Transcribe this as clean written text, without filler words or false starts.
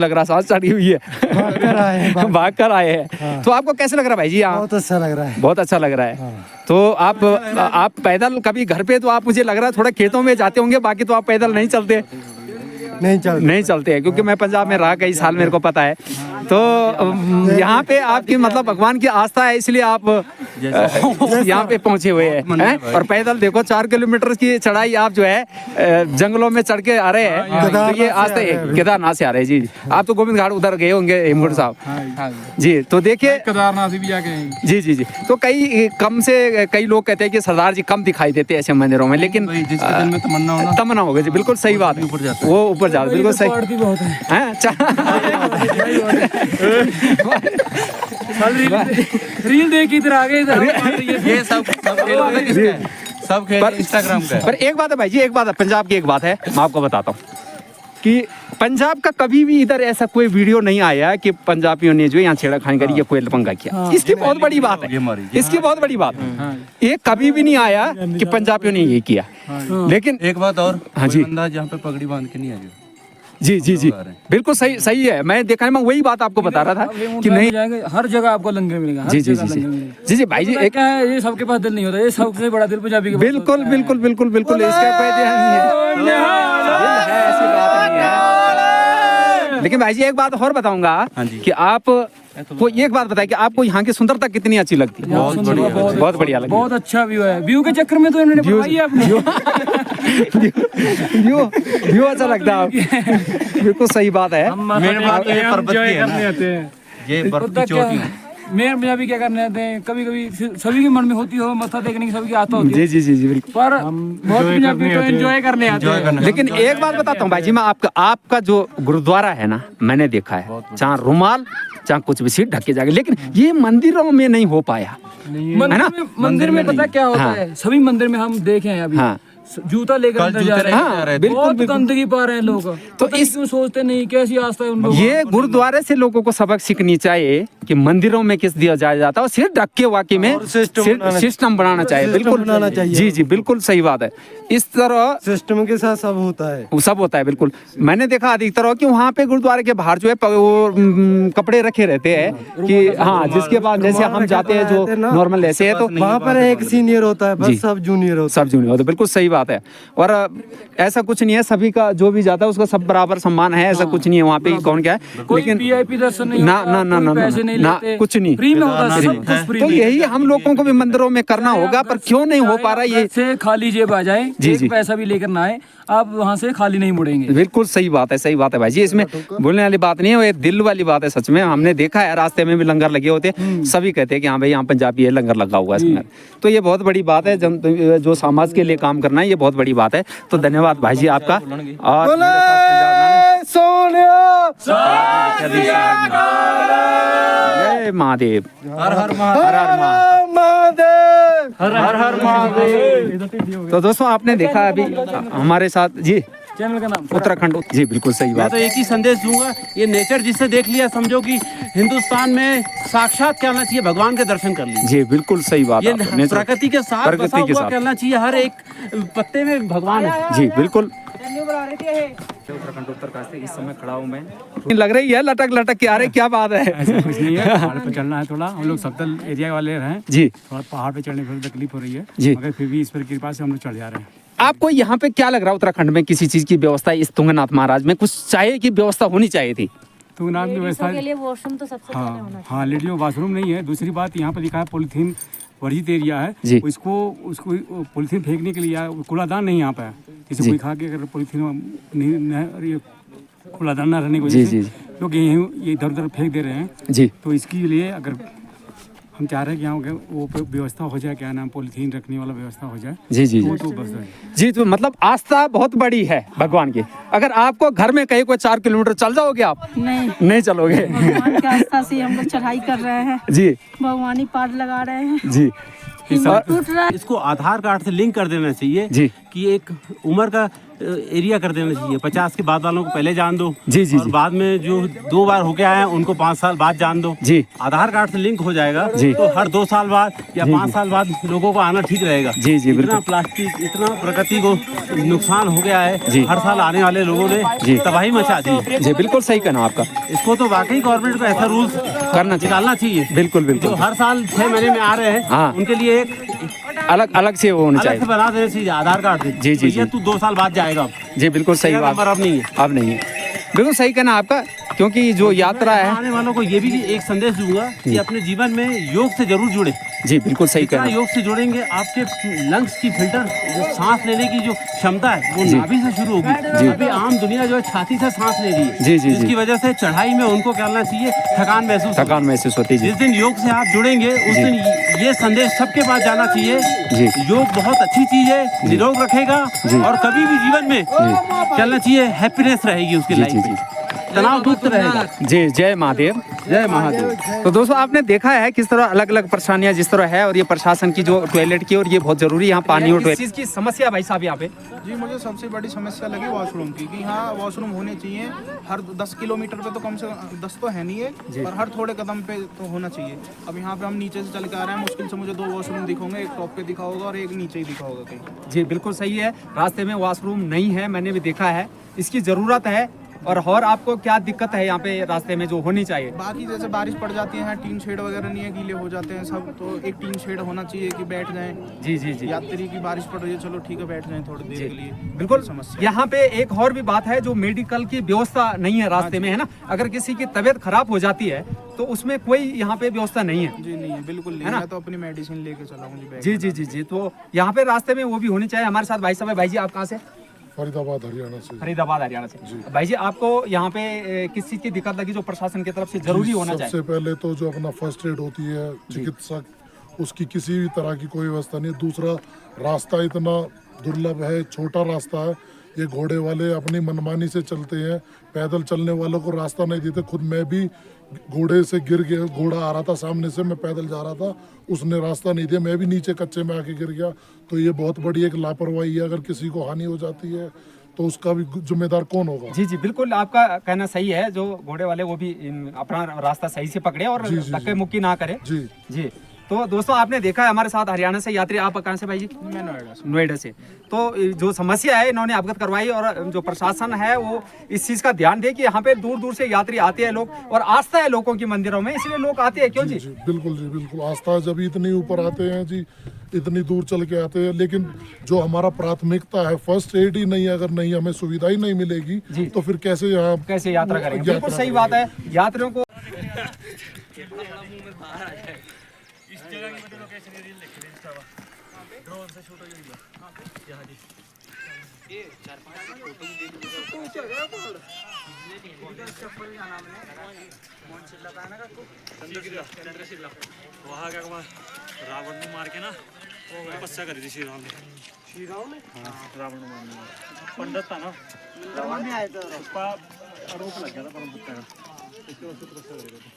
लग रहा सांस चढ़ी हुई है। भाग कर आए हैं। तो आपको कैसे लग रहा है भाई जी यहाँ? बहुत अच्छा लग रहा है। बहुत अच्छा लग रहा है। तो आप पैदल कभी घर पे तो आप मुझे लग रहा है थोड़ा खेतों में जाते होंगे, बाकी तो आप पैदल नहीं चलते? नहीं चलते हैं, क्योंकि मैं पंजाब में रहा कई साल, मेरे को पता है। तो यहाँ पे आपकी मतलब भगवान की आस्था है, इसलिए आप यहाँ पे पहुँचे हुए हैं। और पैदल देखो 4 किलोमीटर की चढ़ाई आप जो है जंगलों में चढ़ के आ रहे हैं। तो ये आस्था है, केदारनाथ से आ रहे हैं जी। आप तो गोविंद घाट उधर गए होंगे हेमकुंड साहब जी। तो देखिए केदारनाथ भी जाके जी। तो कई लोग कहते हैं कि सरदार जी कम दिखाई देते हैं ऐसे मंदिरों में, लेकिन तमन्ना होगा जी। बिल्कुल सही बात है, वो ऊपर जा बिल्कुल सही रील देखी इधर आगे ये सब खेल इंस्टाग्राम का। पर एक बात है भाई जी, एक बात है पंजाब की, एक बात है मैं आपको बताता हूँ कि पंजाब का कभी भी इधर ऐसा कोई वीडियो नहीं आया कि पंजाबियों ने जो यहाँ छेड़खानी करी या कोई पंगा किया। इसकी बहुत बड़ी बात है, इसकी बहुत बड़ी बात है। ये कभी भी नहीं आया कि पंजाबियों ने ये किया। लेकिन एक बात और, हाँ जी, जहाँ पे पगड़ी बांध के नहीं आए। जी बिल्कुल सही है। मैं देखा है, मैं वही बात आपको बता रहा था कि नहीं जाएंगे, हर जगह आपको लंगर मिलेगा। जी भाई जी। एक है ये सबके पास दिल नहीं होता, ये सबसे बड़ा दिल पंजाबी के पास बिल्कुल इसका कोई ध्यान नहीं है, ऐसी बात नहीं है। लेकिन भाई जी एक बात और बताऊंगा कि आप को एक बात बताइए कि आपको यहाँ की सुंदरता कितनी अच्छी लगती है? बहुत बढ़िया लगती है। बहुत अच्छा व्यू है। व्यू के चक्कर में तो इन्होंने बनाई है अपनी। व्यू अच्छा लगता है। बिल्कुल सही बात है। मेन बात तो ये पर्वत की है ना, ये बर्फ की चोटी है। मेरे पंजाबी क्या करने आते हैं, कभी सभी के मन में होती हो मत्था देखने की, सभी की आस्था होती है। जी बिल्कुल। पर बहुत पंजाबी तो एंजॉय करने आते हैं। लेकिन एक बात बताता हूँ भाई जी, मैं आपका जो गुरुद्वारा है ना, मैंने देखा है, चाहे रुमाल चाहे कुछ भी सीट ढक के जाके, लेकिन ये मंदिरों में नहीं हो पाया है ना। मंदिर में पता क्या होता है, सभी मंदिर में हम देखे हैं अभी जूता लेकर अंदर जा रहे हैं। बहुत गंदगी पा रहे हैं लोग। तो इस सोचते नहीं कैसी आस्था है उन लोगों। ये गुरुद्वारे से लोगों को सबक सीखनी चाहिए कि मंदिरों में किस दिया जाता है, और सिर्फ ढक के वाकई में सिस्टम बनाना चाहिए। बिल्कुल जी बिल्कुल सही बात है। इस तरह सिस्टम के साथ सब होता है बिल्कुल। मैंने देखा अधिकतर कि वहाँ पे गुरुद्वारे के बाहर जो है वो कपड़े रखे रहते हैं कि हाँ, जिसके बाद जैसे हम जाते हैं जो नॉर्मल ऐसे है, तो वहाँ पर एक सीनियर होता है, बस सब जूनियर होता है। बिल्कुल सही बात है। और ऐसा कुछ नहीं है, सभी का जो भी जाता है उसका सब बराबर सम्मान है, ऐसा कुछ नहीं है वहाँ पे कौन क्या है। लेकिन वीआईपी दर्शन नहीं, ना कुछ नहीं, फ्री में होता है सब कुछ फ्री। तो यही हम लोगों को भी मंदिरों में करना होगा, पर क्यों नहीं हो पा रहा ये से खाली जेब आ जाए, एक पैसा भी लेकर ना आए, आप वहाँ से खाली नहीं मुड़ेंगे। बिल्कुल सही बात है भाई जी। इसमें बोलने वाली बात नहीं है, वो दिल वाली बात है। सच में हमने देखा है, रास्ते में भी लंगर लगे होते, सभी कहते हैं कि हाँ भाई यहाँ पंजाबी है, लंगर लगा हुआ है। तो ये बहुत बड़ी बात है, जो समाज के लिए काम करना है, ये बहुत बड़ी बात है। तो धन्यवाद भाई जी आपका। और जय महादेव, हर हर महादेव। तो दोस्तों आपने देखा अभी हमारे साथ जी चैनल का नाम उत्तराखंड जी, बिल्कुल सही बात। मैं तो एक ही संदेश दूंगा, ये नेचर जिससे देख लिया समझो कि हिंदुस्तान में साक्षात कहना चाहिए, भगवान के दर्शन कर लीजिए। जी बिल्कुल सही बात। ये प्रकृति के साथ बसा हुआ कहना चाहिए, हर एक पत्ते में भगवान है। जी बिल्कुल। उत्तराखंड उत्तरकाशी इस समय खड़ा हूँ मैं, लग रही है लटक के आ रहे, क्या बात है? ऐसा कुछ नहीं है, पहाड़ पे चलना है थोड़ा। हम लोग समतल एरिया वाले हैं जी, थोड़ा पहाड़ पे चढ़ने में तकलीफ हो रही है जी, मगर फिर भी ईश्वर की कृपा से हम लोग चढ़ जा रहे हैं। आपको यहाँ पे क्या लग रहा है, उत्तराखंड में किसी चीज की व्यवस्था इस तुंगनाथ महाराज में कुछ चाहिए की व्यवस्था होनी चाहिए थी? तुंगनाथ की व्यवस्था वॉशरूम तो सबसे पहले होना चाहिए। हाँ, लेडीज वॉशरूम नहीं है। दूसरी बात, यहाँ पे लिखा है पॉलीथीन वर्जित एरिया है, उसको पॉलीथीन फेंकने के लिए कूड़ादान नहीं यहाँ पे है। जैसे कोई खा के अगर पॉलीथीन नहीं कूड़ादान न रहने की वजह से लोग ये इधर उधर फेंक दे रहे हैं जी। तो इसके लिए अगर हम चाह रहे हैं कि यहाँ वो व्यवस्था हो जाए, क्या नाम, पॉलीथीन रखने वाला व्यवस्था हो जाए जी। तो मतलब आस्था बहुत बड़ी है भगवान की। अगर आपको घर में कहीं कोई 4 किलोमीटर चल जाओगे आप? नहीं चलोगे। भगवान की आस्था से हम लोग चढ़ाई कर रहे हैं जी, भगवानी पाठ लगा रहे हैं जी। इसको आधार कार्ड से लिंक कर देना चाहिए जी, कि एक उम्र का एरिया कर देना चाहिए। 50 के बाद वालों को पहले जान दो जी जी और जी बाद में जो 2 बार होके आए हैं उनको 5 साल बाद जान दो जी। आधार कार्ड से लिंक हो जाएगा जी। तो हर 2 साल बाद या जी, 5 जी। साल बाद लोगों को आना ठीक रहेगा। जी जी इतना बिल्कुल प्लास्टिक इतना प्रकृति को नुकसान हो गया है। जी। हर साल आने वाले लोगों ने जी। तबाही मचा दी है। जी बिल्कुल सही कहना आपका। इसको तो वाकई गवर्नमेंट को ऐसा रूल्स करना चाहिए। निकालना चाहिए। बिल्कुल जो बिल्कुल हर साल 6 महीने में आ रहे हैं हाँ। उनके लिए एक अलग अलग से वो होना अलग से चाहिए। बना देना चाहिए आधार कार्ड से। जी, जी, तो ये जी। तू 2 साल बाद जाएगा अब। जी बिल्कुल सही तेरा बात। नंबर अब नहीं है। अब नहीं है, बिल्कुल सही कहना आपका, क्योंकि जो यात्रा मैं है। आने वालों को ये भी एक संदेश दूंगा कि अपने जीवन में योग से जरूर जुड़े। जी बिल्कुल सही जितना कहना। योग से जुड़ेंगे आपके लंग्स की फिल्टर जो सांस लेने की जो क्षमता है वो जी। नाभि से शुरू होगी। अभी आम दुनिया जो है छाती से सांस ले रही है जी, जी, जिसकी जी। वजह से चढ़ाई में उनको क्या करना चाहिए, थकान महसूस होती जी। जिस दिन योग से आप जुड़ेंगे उस जी। दिन ये संदेश सबके पास जाना चाहिए। जी। योग बहुत अच्छी चीज है, निरोग रखेगा जी। और कभी भी जीवन में चलना चाहिए, हैप्पीनेस रहेगी उसकी जी लाइफ जी में, जी तनाव मुक्त रहेगा। जी। जय महादेव। जय महादेव। तो दोस्तों आपने देखा है किस तरह अलग अलग परेशानियां जिस तरह है, और ये प्रशासन की जो टॉयलेट की, और ये बहुत जरूरी यहाँ पानी और चीज की समस्या भाई साहब यहाँ पे। जी मुझे सबसे बड़ी समस्या लगी वॉशरूम की, कि हाँ वॉशरूम होने चाहिए हर 10 किलोमीटर पे तो कम से कम 10 तो है नहीं है, पर हर थोड़े कदम पे तो होना चाहिए। अब यहाँ पे हम नीचे से चल के आ रहे हैं, मुश्किल से मुझे 2 वॉशरूम दिखाओगे, एक टॉप पे दिखा होगा और एक नीचे ही दिखा होगा कहीं। जी बिल्कुल सही है, रास्ते में वॉशरूम नहीं है, मैंने भी देखा है, इसकी ज़रूरत है। और आपको क्या दिक्कत है यहाँ पे रास्ते में जो होनी चाहिए? बाकी जैसे बारिश पड़ जाती है, टीन शेड वगैरह नहीं है, गीले हो जाते हैं सब, तो एक टीन शेड होना चाहिए कि बैठ जाएं। जी जी जी यात्री की बारिश पड़ रही है, चलो ठीक है बैठ जाएं थोड़ी देर के लिए। बिल्कुल समस्या। यहाँ पे एक और भी बात है, जो मेडिकल की व्यवस्था नहीं है रास्ते में, है ना। अगर किसी की तबीयत खराब हो जाती है तो उसमें कोई यहाँ पे व्यवस्था नहीं है। जी नहीं है, बिल्कुल नहीं है ना? मैं तो अपनी मेडिसिन लेके चला हूँ बैग जी में। जी जी जी तो यहाँ पे रास्ते में वो भी होनी चाहिए। हमारे साथ भाई साहब है। भाई जी आप कहाँ से? फरीदाबाद हरियाणा से। फरीदाबाद हरियाणा से। भाई जी आपको यहाँ पे किस चीज की दिक्कत लगी जो प्रशासन की तरफ से जरूरी होना चाहिए? सबसे पहले तो जो अपना फर्स्ट एड होती है, चिकित्सक, उसकी किसी भी तरह की कोई व्यवस्था नहीं। दूसरा, रास्ता इतना दुर्लभ है, छोटा रास्ता है, ये घोड़े वाले अपनी मनमानी से चलते हैं, पैदल चलने वालों को रास्ता नहीं देते। खुद मैं भी घोड़े से गिर गया, घोड़ा आ रहा था सामने से, मैं पैदल जा रहा था, उसने रास्ता नहीं दिया, मैं भी नीचे कच्चे में आके गिर गया। तो ये बहुत बड़ी एक लापरवाही है। अगर किसी को हानि हो जाती है तो उसका भी जिम्मेदार कौन होगा? जी जी बिल्कुल आपका कहना सही है। जो घोड़े वाले वो भी अपना रास्ता सही से पकड़े और धक्के मुक्की ना करे। जी जी तो दोस्तों आपने देखा है हमारे साथ हरियाणा से यात्री। आप कहाँ से भाई जी? मैं नोएडा से। नोएडा से। तो जो समस्या है इन्होंने अवगत करवाई, और जो प्रशासन है वो इस चीज का ध्यान दे कि यहाँ पे दूर दूर से यात्री आते हैं लोग, और आस्था है लोगों की मंदिरों में, इसलिए लोग आते हैं। क्यों जी? बिल्कुल जी बिल्कुल। आस्था जब इतनी ऊपर आते हैं जी, इतनी दूर चल के आते हैं, लेकिन जो हमारा प्राथमिकता है फर्स्ट एड ही नहीं, अगर नहीं हमें सुविधा ही नहीं मिलेगी तो फिर कैसे यहाँ कैसे यात्रा करेंगे? बिल्कुल सही बात है। यात्रियों को वहाँ क्या रावण ने मार के ना तपस्या करी थी श्री राम ने। हाँ, रावण ने मारने वाला पंडित था ना, रावण में आया था, उसका आरोप लग गया था परम हत्या का, इसके वजह से तपस्या करी थी।